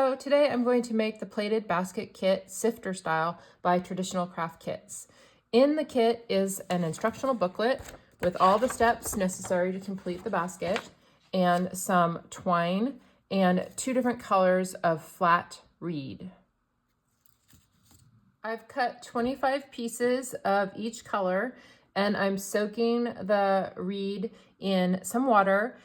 So today I'm going to make the Plaited basket kit Sifter style by Traditional Craft Kits. In the kit is an instructional booklet with all the steps necessary to complete the basket and some twine and 2 different colors of flat reed. I've cut 25 pieces of each color and I'm soaking the reed in some water.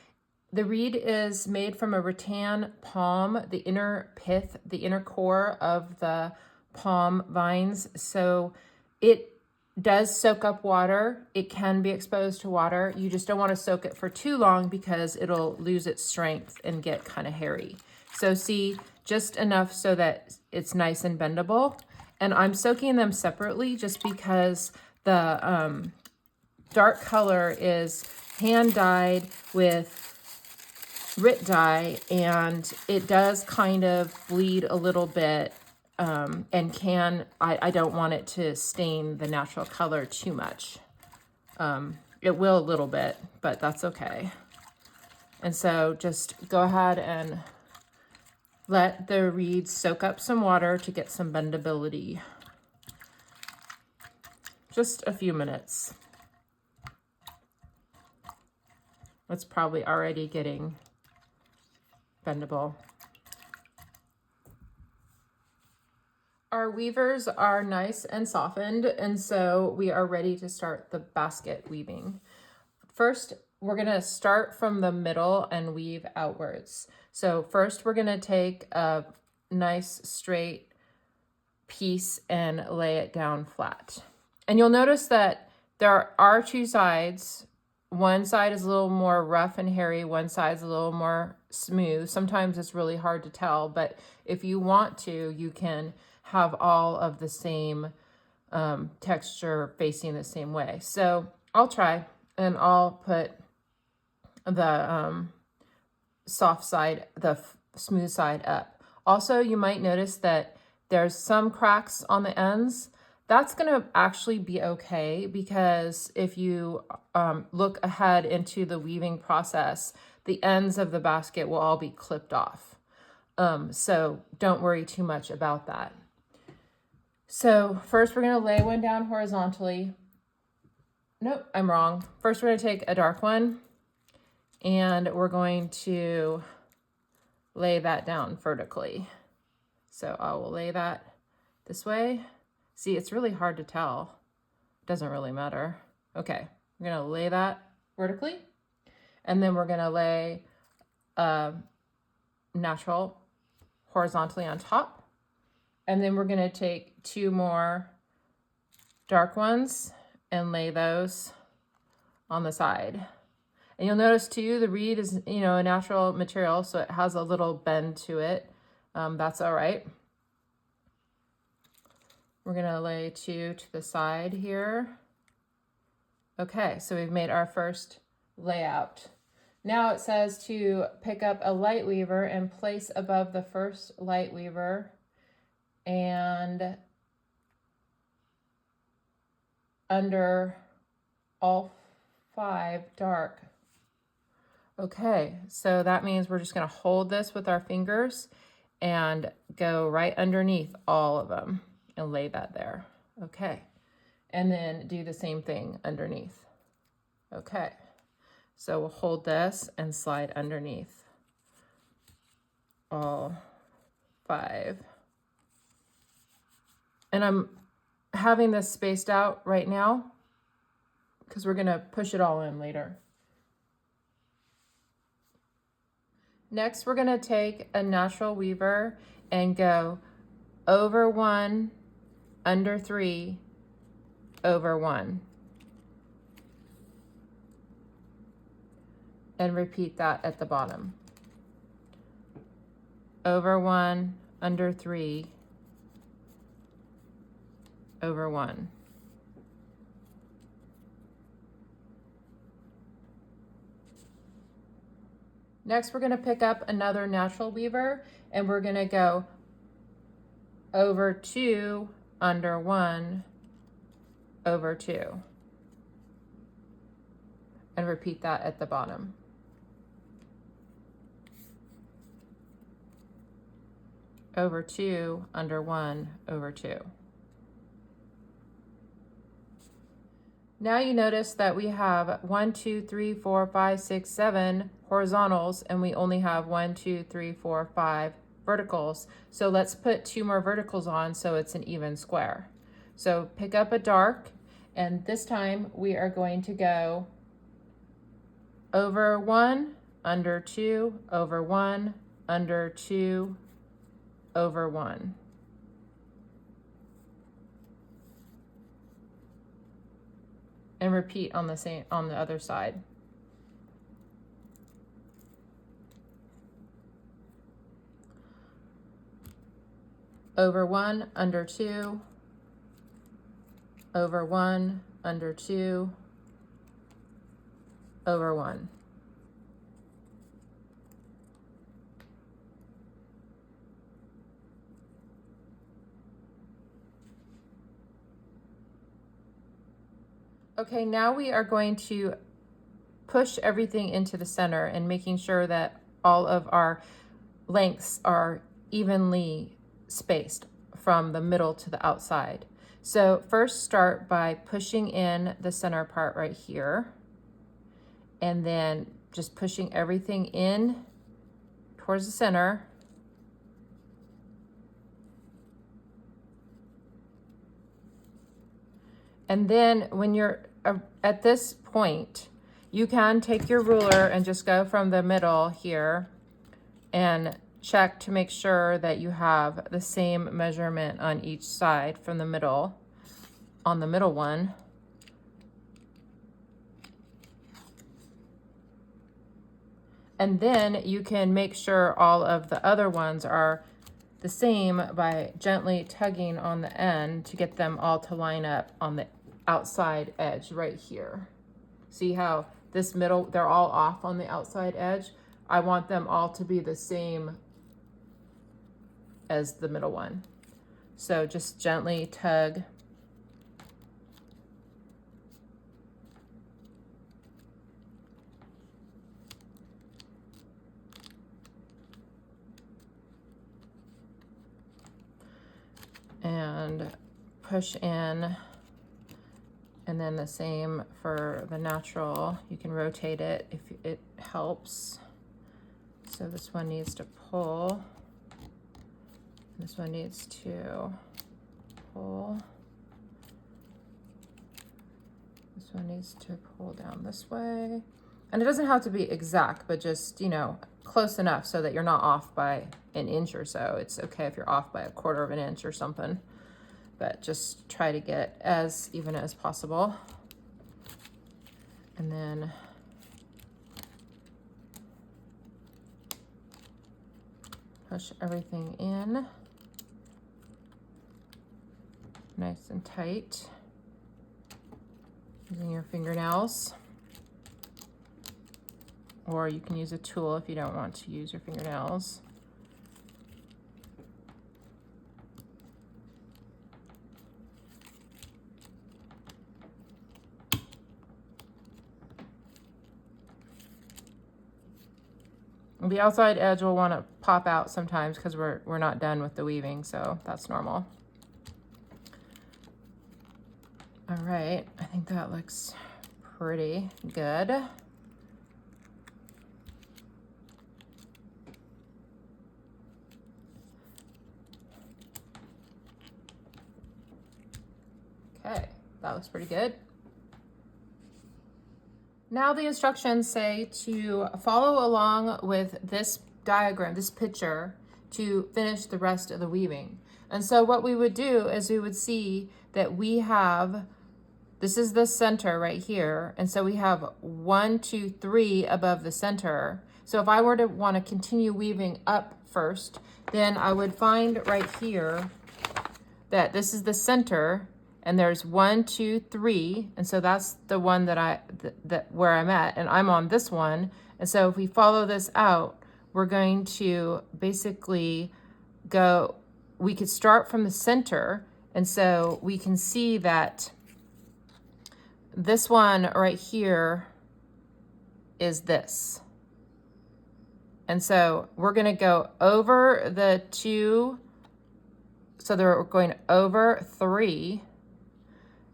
The reed is made from a rattan palm, the inner pith, the inner core of the palm vines. So it does soak up water. It can be exposed to water. You just don't want to soak it for too long because it'll lose its strength and get kind of hairy. So see, just enough so that it's nice and bendable. And I'm soaking them separately just because the dark color is hand dyed with Rit dye, and it does kind of bleed a little bit and I don't want it to stain the natural color too much. It will a little bit, but that's okay. And so just go ahead and let the reeds soak up some water to get some bendability. Just a few minutes. It's probably already getting bendable. Our weavers are nice and softened, and so we are ready to start the basket weaving. First, we're gonna start from the middle and weave outwards. So first we're gonna take a nice straight piece and lay it down flat. And you'll notice that there are 2 sides. One side is a little more rough and hairy, one side is a little more smooth. Sometimes it's really hard to tell, but if you want to, you can have all of the same texture facing the same way. So I'll try, and I'll put the soft side, the smooth side up. Also, you might notice that there's some cracks on the ends. That's gonna actually be okay, because if you look ahead into the weaving process, the ends of the basket will all be clipped off. So don't worry too much about that. So first we're gonna lay one down horizontally. Nope, I'm wrong. First we're gonna take a dark one and we're going to lay that down vertically. So I will lay that this way. See, it's really hard to tell. Doesn't really matter. Okay, we're gonna lay that vertically, and then we're gonna lay a natural horizontally on top, and then we're gonna take 2 more dark ones and lay those on the side. And you'll notice too, the reed is, you know, a natural material, so it has a little bend to it. That's all right. We're gonna lay 2 to the side here. Okay, so we've made our first layout. Now it says to pick up a light weaver and place above the first light weaver and under all 5 dark. Okay, so that means we're just gonna hold this with our fingers and go right underneath all of them and lay that there. Okay, and then do the same thing underneath. Okay, so we'll hold this and slide underneath all 5. And I'm having this spaced out right now because we're gonna push it all in later. Next, we're gonna take a natural weaver and go over 1, under 3, over 1. And repeat that at the bottom. Over 1, under 3, over 1. Next, we're gonna pick up another natural weaver and we're gonna go over 2, under 1, over 2. And repeat that at the bottom. over 2 under 1 over 2. Now you notice that we have 1, 2, 3, 4, 5, 6, 7 horizontals, and we only have 1, 2, 3, 4, 5 verticals. So let's put 2 more verticals on so it's an even square. So pick up a dark, and this time we are going to go over 1, under 2, over 1, under 2, over 1. And repeat on the other side. Over 1, under 2, over 1, under 2, over 1. Okay, now we are going to push everything into the center and making sure that all of our lengths are evenly spaced from the middle to the outside. So first start by pushing in the center part right here, and then just pushing everything in towards the center. And then when you're at this point, you can take your ruler and just go from the middle here and check to make sure that you have the same measurement on each side from the middle, on the middle one. And then you can make sure all of the other ones are the same by gently tugging on the end to get them all to line up on the outside edge right here. See how this middle, they're all off on the outside edge? I want them all to be the same as the middle one. So just gently tug. And push in. And then the same for the natural. You can rotate it if it helps. So this one needs to pull. This one needs to pull. This one needs to pull down this way. And it doesn't have to be exact, but just, you know, close enough so that you're not off by an inch or so. It's okay if you're off by 1/4 of an inch or something. But just try to get as even as possible. And then push everything in nice and tight using your fingernails. Or you can use a tool if you don't want to use your fingernails. The outside edge will want to pop out sometimes because we're not done with the weaving, so that's normal. All right, I think that looks pretty good. Okay, that looks pretty good. Now the instructions say to follow along with this diagram, this picture, to finish the rest of the weaving. And so what we would do is we would see that we have, this is the center right here. And so we have 1, 2, 3 above the center. So if I were to want to continue weaving up first, then I would find right here that this is the center. And there's 1, 2, 3, and so that's the one that where I'm at, and I'm on this one. And so if we follow this out, we're going to basically go, we could start from the center, and so we can see that this one right here is this. And so we're going to go over the 2, so we're going over 3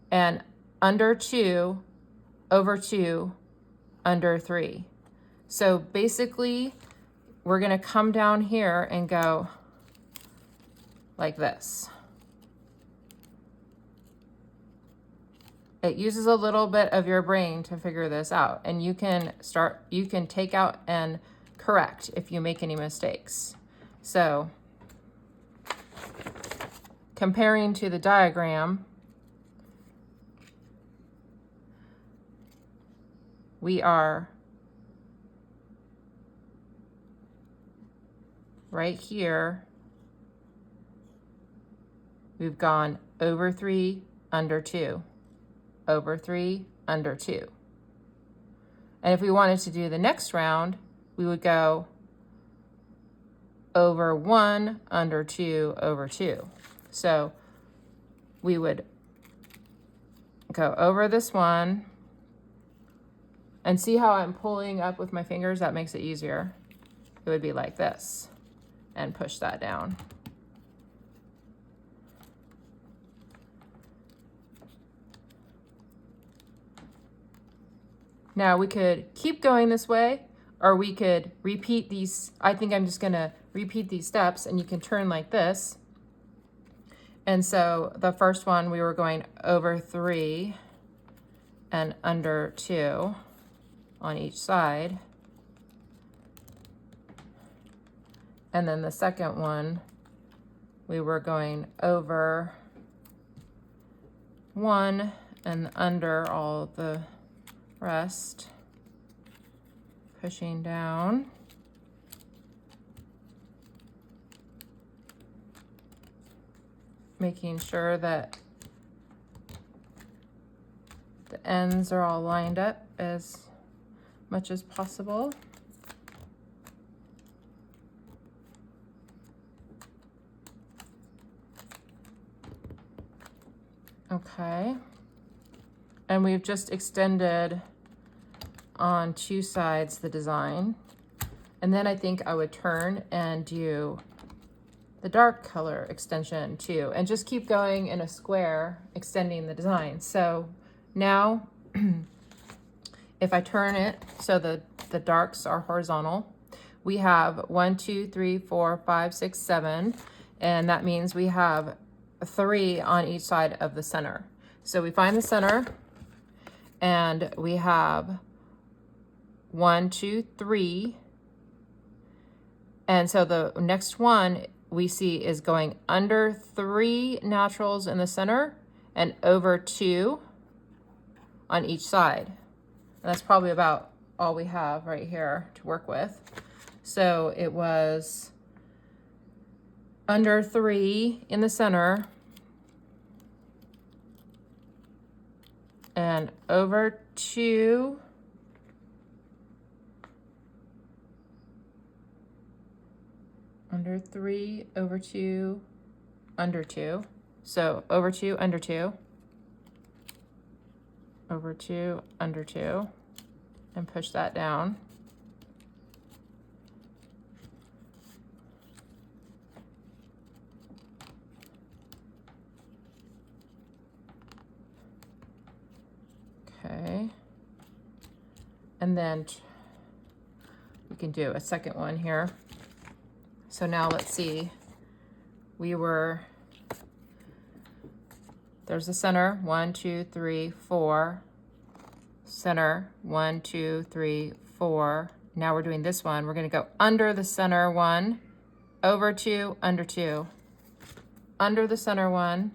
and under 2, over 2, under 3. So basically we're going to come down here and go like this. It uses a little bit of your brain to figure this out, and you can take out and correct if you make any mistakes. So comparing to the diagram, we are right here. We've gone over 3, under 2, over 3, under 2. And if we wanted to do the next round, we would go over 1, under 2, over 2. So we would go over this one, and see how I'm pulling up with my fingers? That makes it easier. It would be like this, and push that down. Now we could keep going this way, or we could repeat these. I think I'm just gonna repeat these steps, and you can turn like this. And so the first one, we were going over 3 and under 2 on each side. And then the second one, we were going over 1 and under all the rest, pushing down. Making sure that the ends are all lined up as much as possible. Okay. And we've just extended on 2 sides the design. And then I think I would turn and do the dark color extension too, and just keep going in a square, extending the design. So now if I turn it so the darks are horizontal, we have 1, 2, 3, 4, 5, 6, 7, and that means we have 3 on each side of the center. So we find the center, and we have 1, 2, 3, and so the next one we see is going under 3 naturals in the center and over 2 on each side. And that's probably about all we have right here to work with. So it was under 3 in the center and over 2 under 3, over 2, under 2. So over 2, under 2, over 2, under 2, and push that down. Okay. And then we can do a second one here. So now let's see, there's the center, 1, 2, 3, 4, center, 1, 2, 3, 4. Now we're doing this one. We're gonna go under the center 1, over 2, under 2, under the center 1,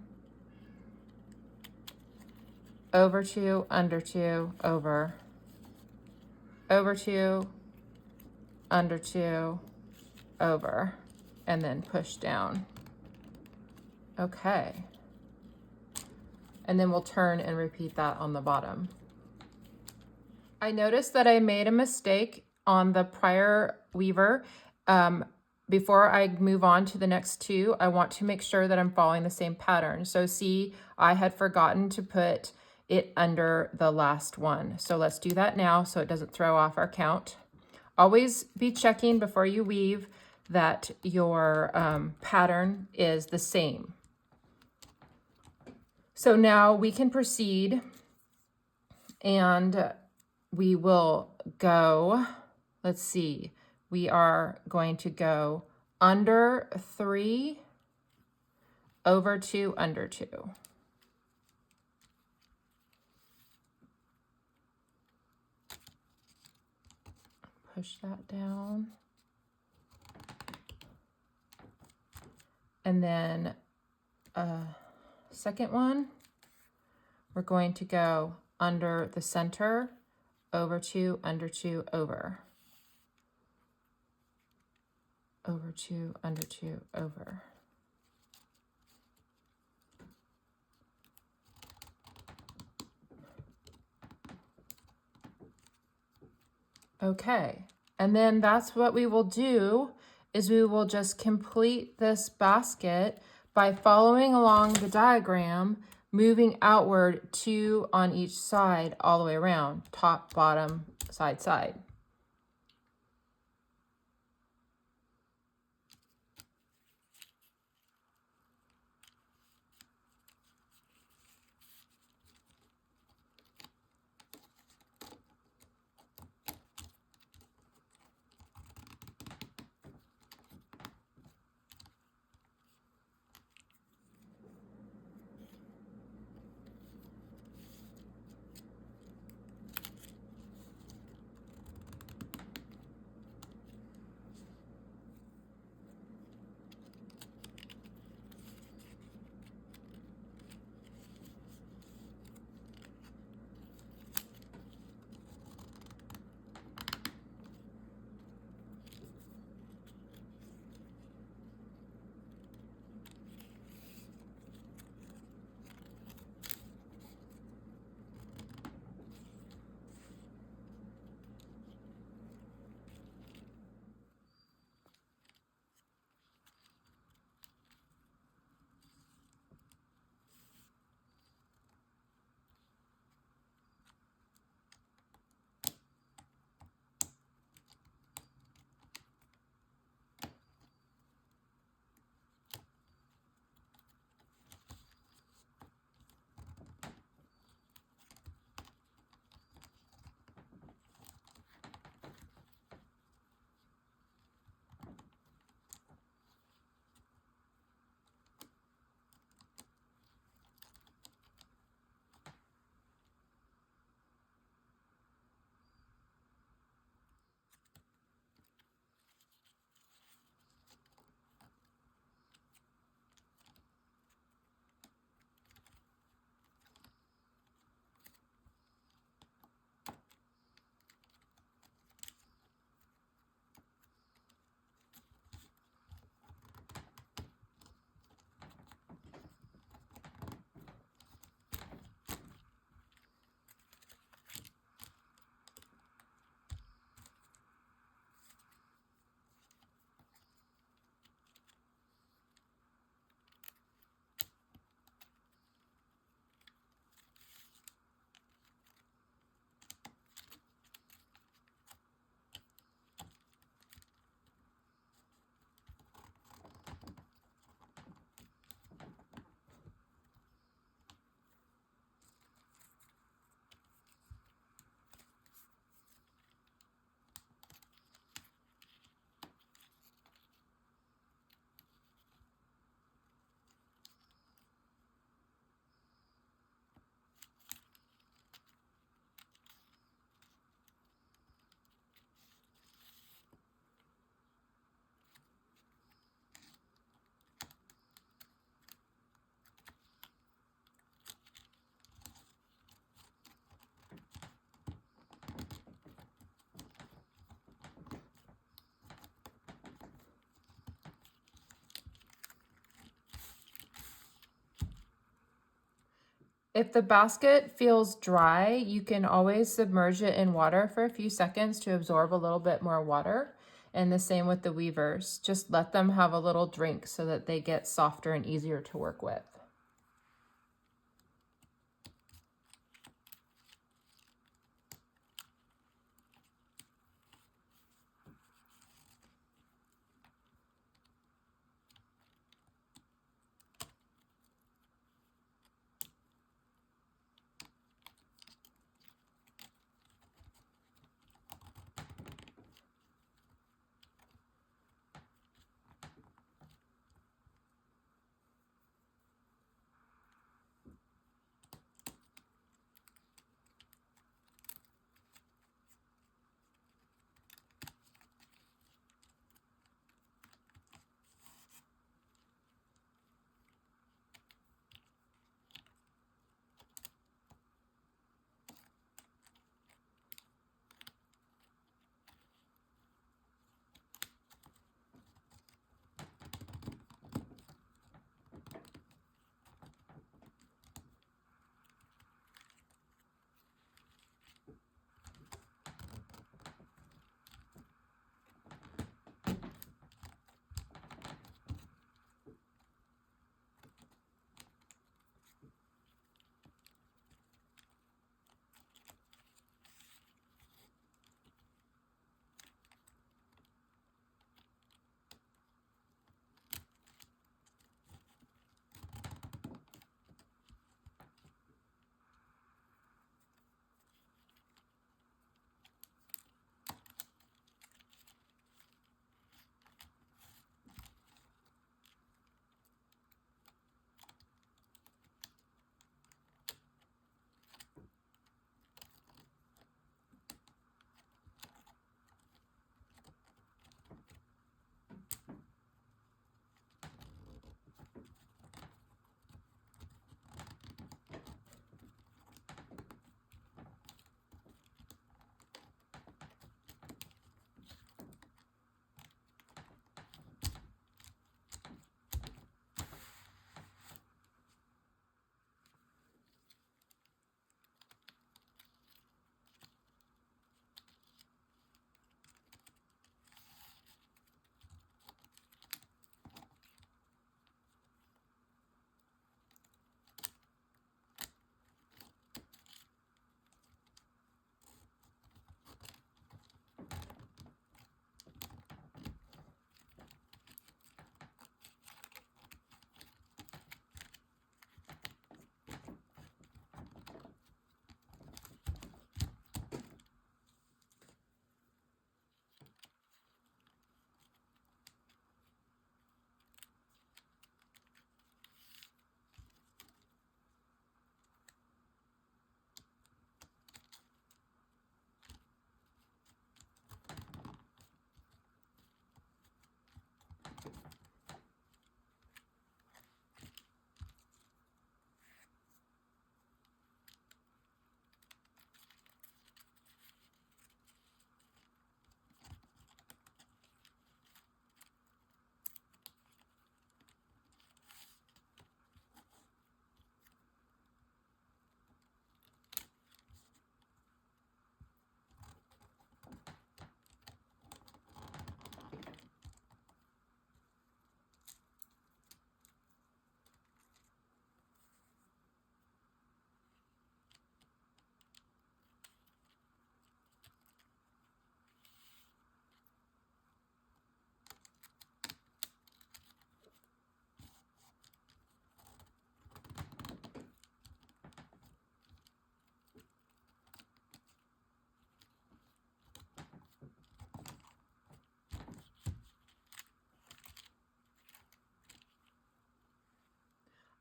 over 2, under 2, over 2, under 2, over, and then push down. Okay. And then we'll turn and repeat that on the bottom. I noticed that I made a mistake on the prior weaver. Before I move on to the next 2, I want to make sure that I'm following the same pattern. So see, I had forgotten to put it under the last one. So let's do that now so it doesn't throw off our count. always be checking before you weave that your pattern is the same. So now we can proceed, and we will go, let's see, we are going to go under 3, over 2, under 2. Push that down. And then second one, we're going to go under the center, over 2, under 2, over. Over 2, under 2, over. Okay, and then that's what we will do, is we will just complete this basket by following along the diagram, moving outward 2 on each side all the way around, top, bottom, side, side. If the basket feels dry, you can always submerge it in water for a few seconds to absorb a little bit more water. And the same with the weavers. Just let them have a little drink so that they get softer and easier to work with.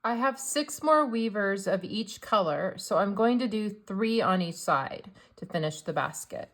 I have 6 more weavers of each color, so I'm going to do 3 on each side to finish the basket.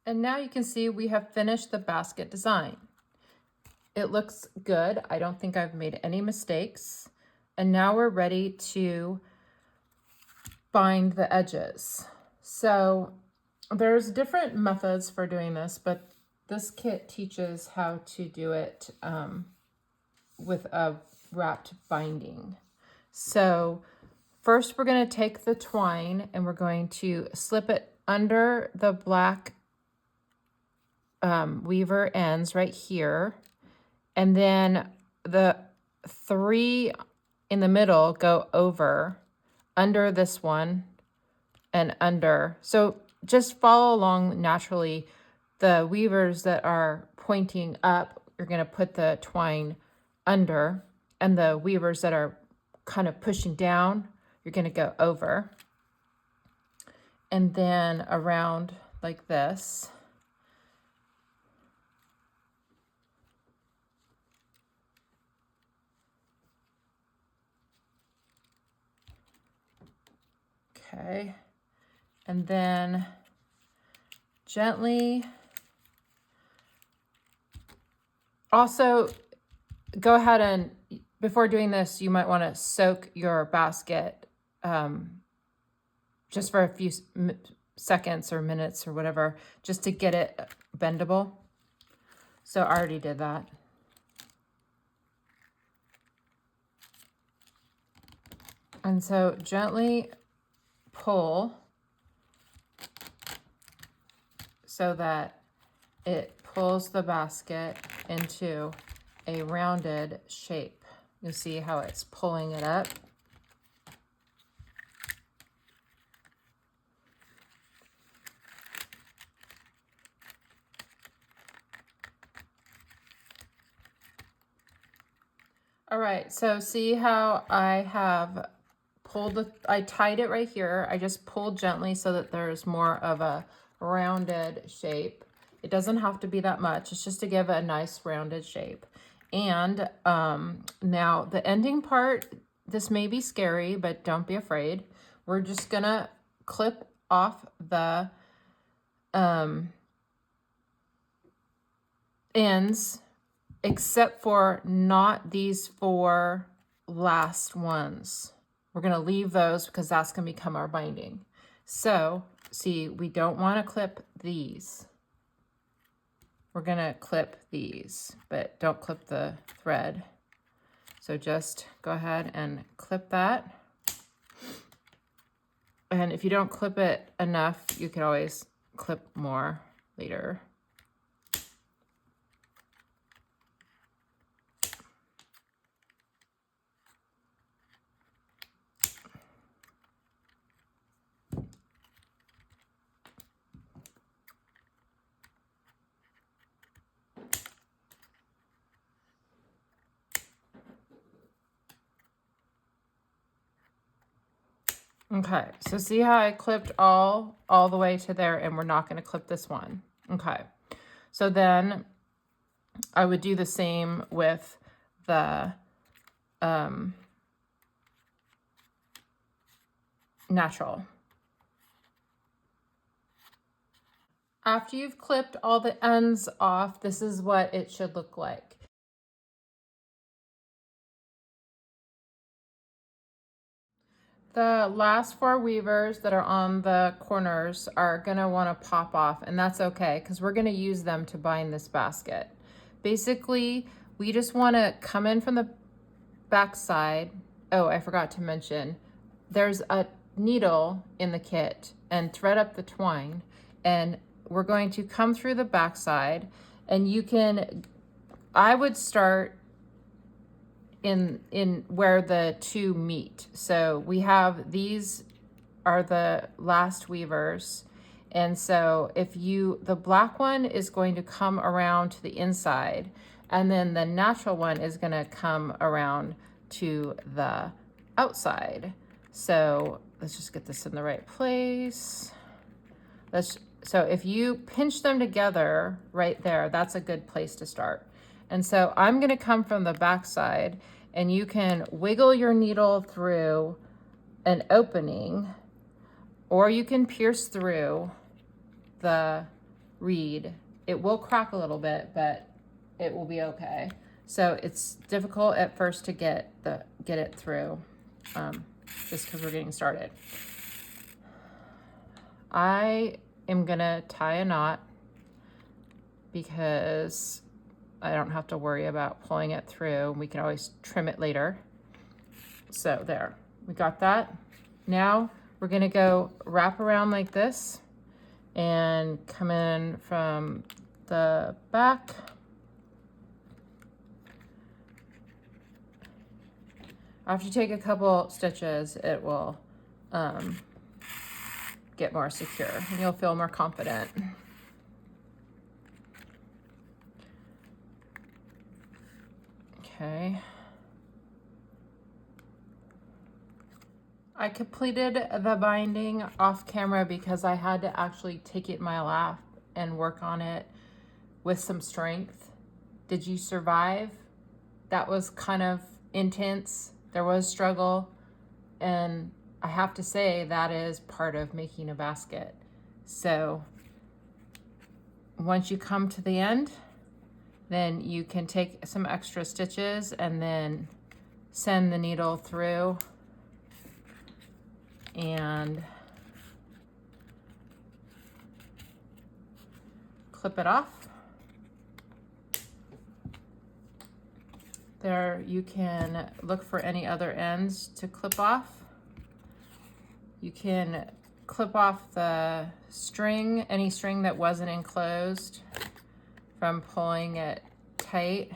And now you can see we have finished the basket design. It looks good. I don't think I've made any mistakes. And now we're ready to bind the edges. So there's different methods for doing this, but this kit teaches how to do it with a wrapped binding. So first we're going to take the twine and we're going to slip it under the black weaver ends right here. And then the 3 in the middle go over under this one and under. So just follow along naturally. The weavers that are pointing up, you're going to put the twine under, and the weavers that are kind of pushing down, you're going to go over. And then around like this. Okay. And then gently. Also, go ahead and, before doing this, you might want to soak your basket just for a few seconds or minutes or whatever, just to get it bendable. So I already did that. And so gently pull so that it pulls the basket into a rounded shape. You'll see how it's pulling it up. All right, so see how I have pulled I tied it right here. I just pulled gently so that there's more of a rounded shape. It doesn't have to be that much. It's just to give a nice rounded shape. And now the ending part, this may be scary, but don't be afraid. We're just gonna clip off the ends, except for not these 4 last ones. We're gonna leave those because that's gonna become our binding. So see, we don't wanna clip these. We're gonna clip these, but don't clip the thread. So just go ahead and clip that. And if you don't clip it enough, you can always clip more later. Okay, so see how I clipped all the way to there, and we're not going to clip this one. Okay, so then I would do the same with the natural. After you've clipped all the ends off, this is what it should look like. The last 4 weavers that are on the corners are gonna wanna pop off, and that's okay, because we're gonna use them to bind this basket. Basically, we just wanna come in from the back side. Oh, I forgot to mention, there's a needle in the kit, and thread up the twine, and we're going to come through the back side, and you can, I would start in where the 2 meet. So we have, these are the last weavers. And so if you, the black one is going to come around to the inside, and then the natural one is gonna come around to the outside. So let's just get this in the right place. So if you pinch them together right there, that's a good place to start. And so I'm gonna come from the back side, and you can wiggle your needle through an opening, or you can pierce through the reed. It will crack a little bit, but it will be okay. So it's difficult at first to get it through, just because we're getting started. I am gonna tie a knot because I don't have to worry about pulling it through. We can always trim it later. So there, we got that. Now we're gonna go wrap around like this and come in from the back. After you take a couple stitches, it will get more secure and you'll feel more confident. Okay. I completed the binding off camera because I had to actually take it in my lap and work on it with some strength. Did you survive? That was kind of intense. There was struggle, and I have to say that is part of making a basket. So once you come to the end, then you can take some extra stitches and then send the needle through and clip it off. There, you can look for any other ends to clip off. You can clip off the string, any string that wasn't enclosed from pulling it tight.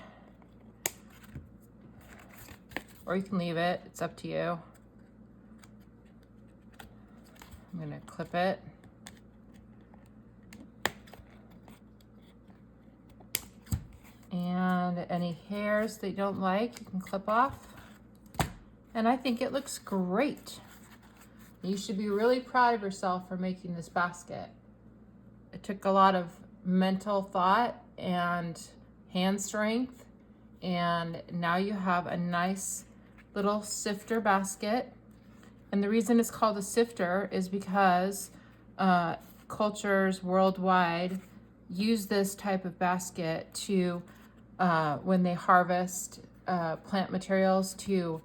Or you can leave it, it's up to you. I'm gonna clip it. And any hairs that you don't like, you can clip off. And I think it looks great. You should be really proud of yourself for making this basket. It took a lot of mental thought and hand strength, and now you have a nice little sifter basket. And the reason it's called a sifter is because cultures worldwide use this type of basket to when they harvest plant materials, to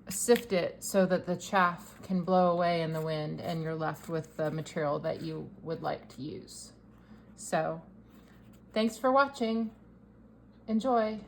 sift it so that the chaff can blow away in the wind and you're left with the material that you would like to use. So thanks for watching. Enjoy.